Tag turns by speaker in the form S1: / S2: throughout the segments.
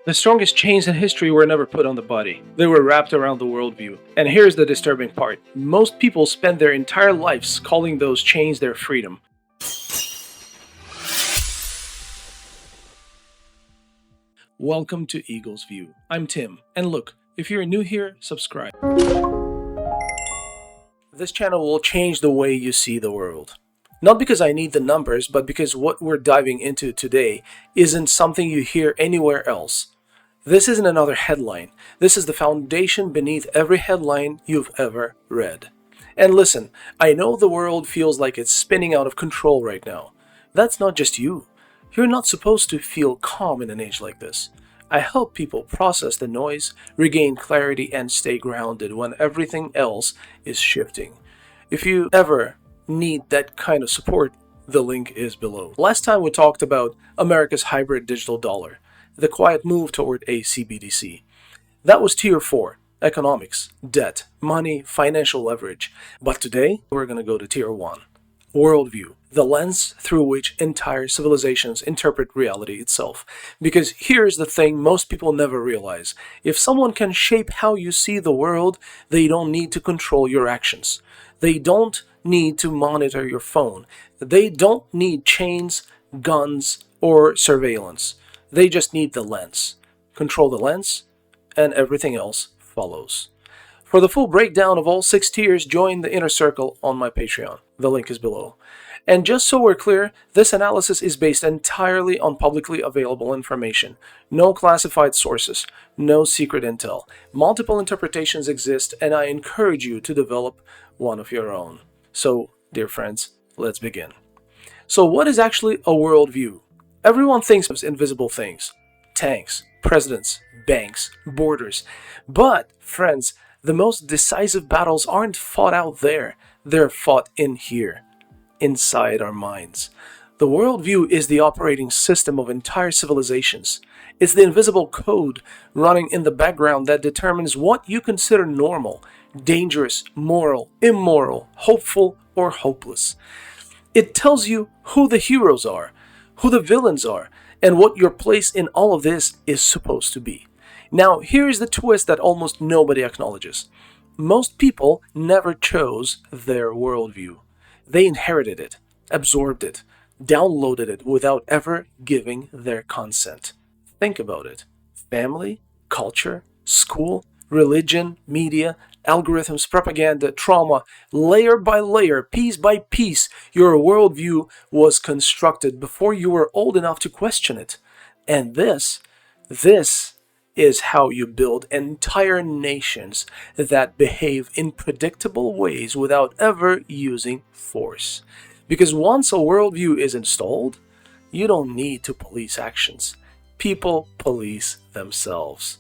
S1: The strongest chains in history were never put on the body. They were wrapped around the worldview. And here's the disturbing part. Most people spend their entire lives calling those chains their freedom. Welcome to Eagle's View. I'm Tim, and look, if you're new here, subscribe. This channel will change the way you see the world. Not because I need the numbers, but because what we're diving into today isn't something you hear anywhere else. This isn't another headline. This is the foundation beneath every headline you've ever read. And listen, I know the world feels like it's spinning out of control right now. That's not just you. You're not supposed to feel calm in an age like this. I help people process the noise, regain clarity, and stay grounded when everything else is shifting. If you ever need that kind of support, the link is below. Last time we talked about America's hybrid digital dollar, the quiet move toward a CBDC. That was Tier 4, economics, debt, money, financial leverage. But today, we're going to go to Tier 1, worldview, the lens through which entire civilizations interpret reality itself. Because here's the thing most people never realize. If someone can shape how you see the world, they don't need to control your actions. They don't need to monitor your phone. They don't need chains, guns, or surveillance. They just need the lens. Control the lens, and everything else follows. For the full breakdown of all 6 tiers, join the inner circle on my Patreon. The link is below. And just so we're clear, this analysis is based entirely on publicly available information. No classified sources, no secret intel. Multiple interpretations exist, and I encourage you to develop one of your own. So, dear friends, let's begin. So what is actually a worldview? Everyone thinks of invisible things. Tanks, presidents, banks, borders. But, friends, the most decisive battles aren't fought out there. They're fought in here, inside our minds. The worldview is the operating system of entire civilizations. It's the invisible code running in the background that determines what you consider normal, dangerous, moral, immoral, hopeful, or hopeless. It tells you who the heroes are, who the villains are, and what your place in all of this is supposed to be. Now, here's the twist that almost nobody acknowledges. Most people never chose their worldview. They inherited it, absorbed it, downloaded it without ever giving their consent. Think about it. Family, culture, school, religion, media, algorithms, propaganda, trauma, layer by layer, piece by piece, your worldview was constructed before you were old enough to question it. And this is how you build entire nations that behave in predictable ways without ever using force. Because once a worldview is installed, you don't need to police actions. People police themselves.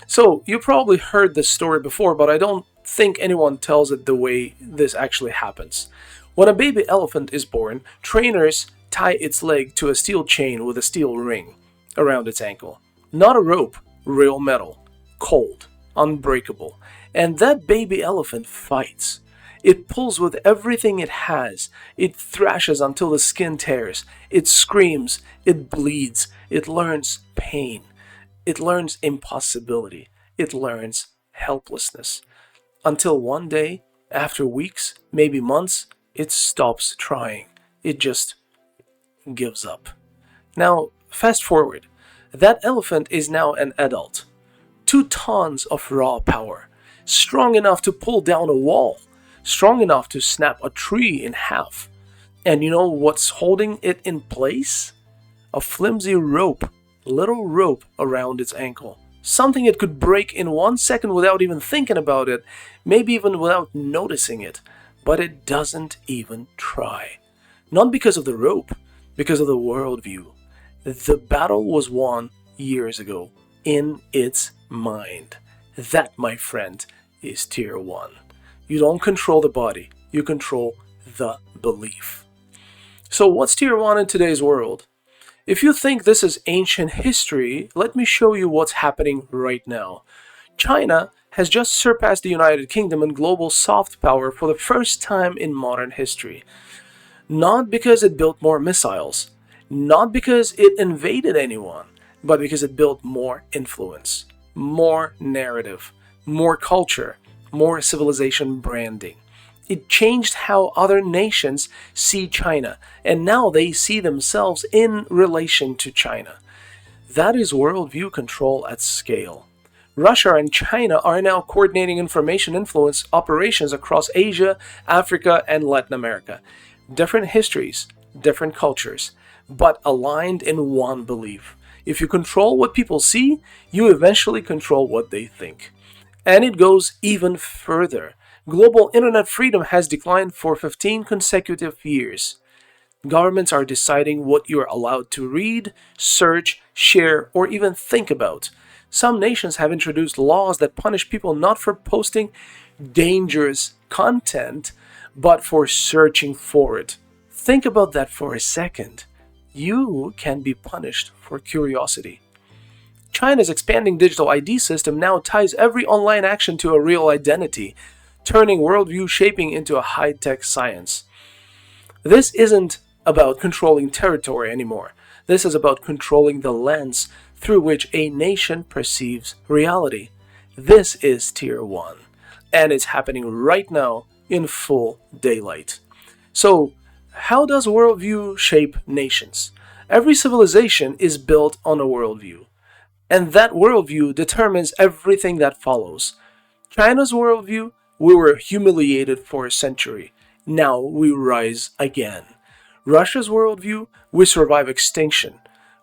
S1: So, you probably heard this story before, but I don't think anyone tells it the way this actually happens. When a baby elephant is born, trainers tie its leg to a steel chain with a steel ring around its ankle. Not a rope, real metal, cold, unbreakable. And that baby elephant fights. It pulls with everything it has. It thrashes until the skin tears. It screams. It bleeds. It learns pain. It learns impossibility. It learns helplessness. Until one day, after weeks, maybe months, it stops trying. It just gives up. Now, fast forward. That elephant is now an adult. 2 tons of raw power. Strong enough to pull down a wall. Strong enough to snap a tree in half. And you know what's holding it in place? A flimsy rope. Little rope around its ankle. Something it could break in 1 second without even thinking about it. Maybe even without noticing it. But it doesn't even try. Not because of the rope. Because of the worldview. The battle was won years ago, in its mind. That, my friend, is Tier 1. You don't control the body, you control the belief. So what's Tier 1 in today's world? If you think this is ancient history, let me show you what's happening right now. China has just surpassed the United Kingdom in global soft power for the first time in modern history. Not because it built more missiles, not because it invaded anyone, but because it built more influence, more narrative, more culture, more civilization branding. It changed how other nations see China, and now they see themselves in relation to China. That is worldview control at scale. Russia and China are now coordinating information influence operations across Asia, Africa, and Latin America. Different histories, different cultures, but aligned in one belief. If you control what people see, you eventually control what they think. And it goes even further. Global internet freedom has declined for 15 consecutive years. Governments are deciding what you're allowed to read, search, share, or even think about. Some nations have introduced laws that punish people not for posting dangerous content, but for searching for it. Think about that for a second. You can be punished for curiosity. China's expanding digital ID system now ties every online action to a real identity, turning worldview shaping into a high-tech science. This isn't about controlling territory anymore. This is about controlling the lens through which a nation perceives reality. This is Tier 1, and it's happening right now in full daylight. So, how does worldview shape nations? Every civilization is built on a worldview, and that worldview determines everything that follows. China's worldview: we were humiliated for a century. Now we rise again. Russia's worldview: we survive extinction.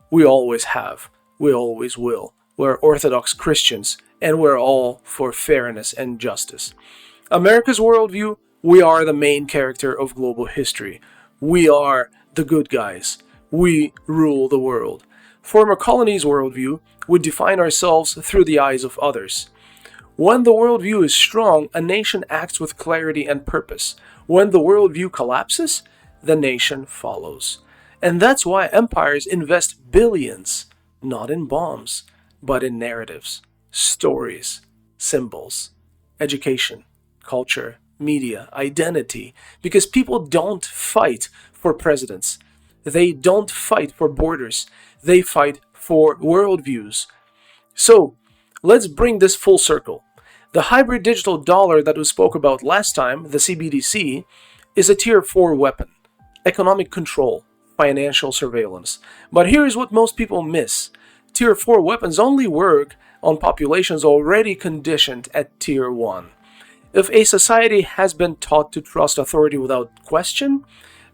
S1: We always have. We always will. We're Orthodox Christians, and we're all for fairness and justice. America's worldview: we are the main character of global history. We are the good guys. We rule the world. Former colonies' worldview: we define ourselves through the eyes of others. When the worldview is strong, a nation acts with clarity and purpose. When the worldview collapses, the nation follows. And that's why empires invest billions, not in bombs, but in narratives, stories, symbols, education, culture, media, identity, because people don't fight for presidents. They don't fight for borders. They fight for worldviews. So, let's bring this full circle. The hybrid digital dollar that we spoke about last time, the CBDC, is a Tier 4 weapon. Economic control, financial surveillance. But here is what most people miss. Tier 4 weapons only work on populations already conditioned at Tier 1. If a society has been taught to trust authority without question,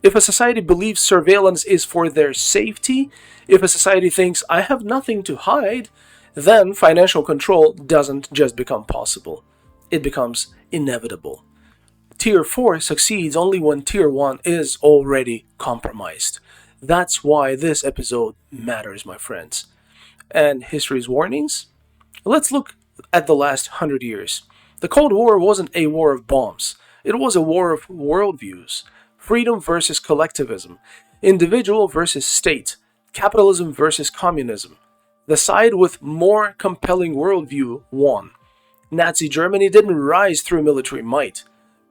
S1: if a society believes surveillance is for their safety, if a society thinks I have nothing to hide, then financial control doesn't just become possible. It becomes inevitable. Tier 4 succeeds only when Tier 1 is already compromised. That's why this episode matters, my friends. And history's warnings? Let's look at the last 100 years. The Cold War wasn't a war of bombs. It was a war of worldviews. Freedom versus collectivism. Individual versus state. Capitalism versus communism. The side with more compelling worldview won. Nazi Germany didn't rise through military might.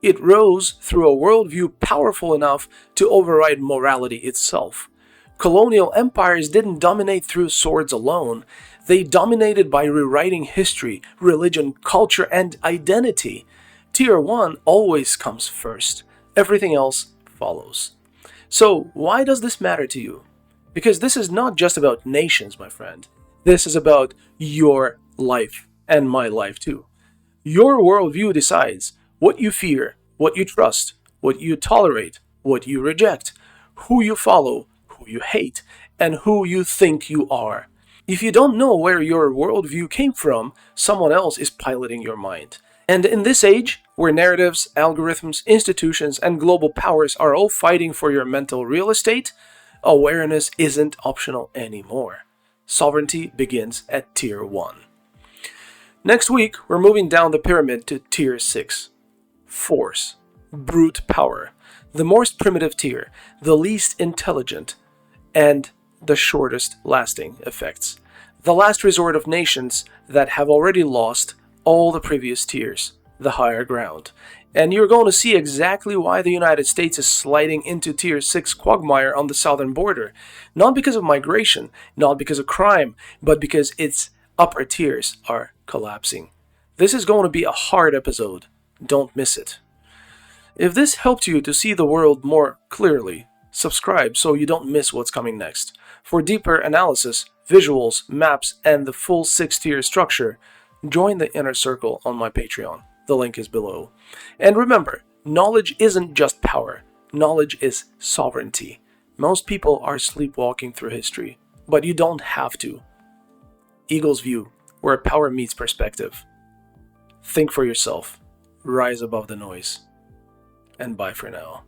S1: It rose through a worldview powerful enough to override morality itself. Colonial empires didn't dominate through swords alone. They dominated by rewriting history, religion, culture, and identity. Tier 1 always comes first. Everything else follows. So, why does this matter to you? Because this is not just about nations, my friend. This is about your life and my life too. Your worldview decides what you fear, what you trust, what you tolerate, what you reject, who you follow, who you hate, and who you think you are. If you don't know where your worldview came from, someone else is piloting your mind. And in this age, where narratives, algorithms, institutions, and global powers are all fighting for your mental real estate, awareness isn't optional anymore. Sovereignty begins at Tier 1. Next week, we're moving down the pyramid to Tier 6. Force. Brute power. The most primitive tier, the least intelligent, and the shortest lasting effects. The last resort of nations that have already lost all the previous tiers, the higher ground. And you're going to see exactly why the United States is sliding into Tier 6 quagmire on the southern border. Not because of migration, not because of crime, but because its upper tiers are collapsing. This is going to be a hard episode. Don't miss it. If this helped you to see the world more clearly, subscribe so you don't miss what's coming next. For deeper analysis, visuals, maps, and the full 6-tier structure, join the inner circle on my Patreon. The link is below. And remember, knowledge isn't just power. Knowledge is sovereignty. Most people are sleepwalking through history, but you don't have to. Eagle's View, where power meets perspective. Think for yourself. Rise above the noise. And bye for now.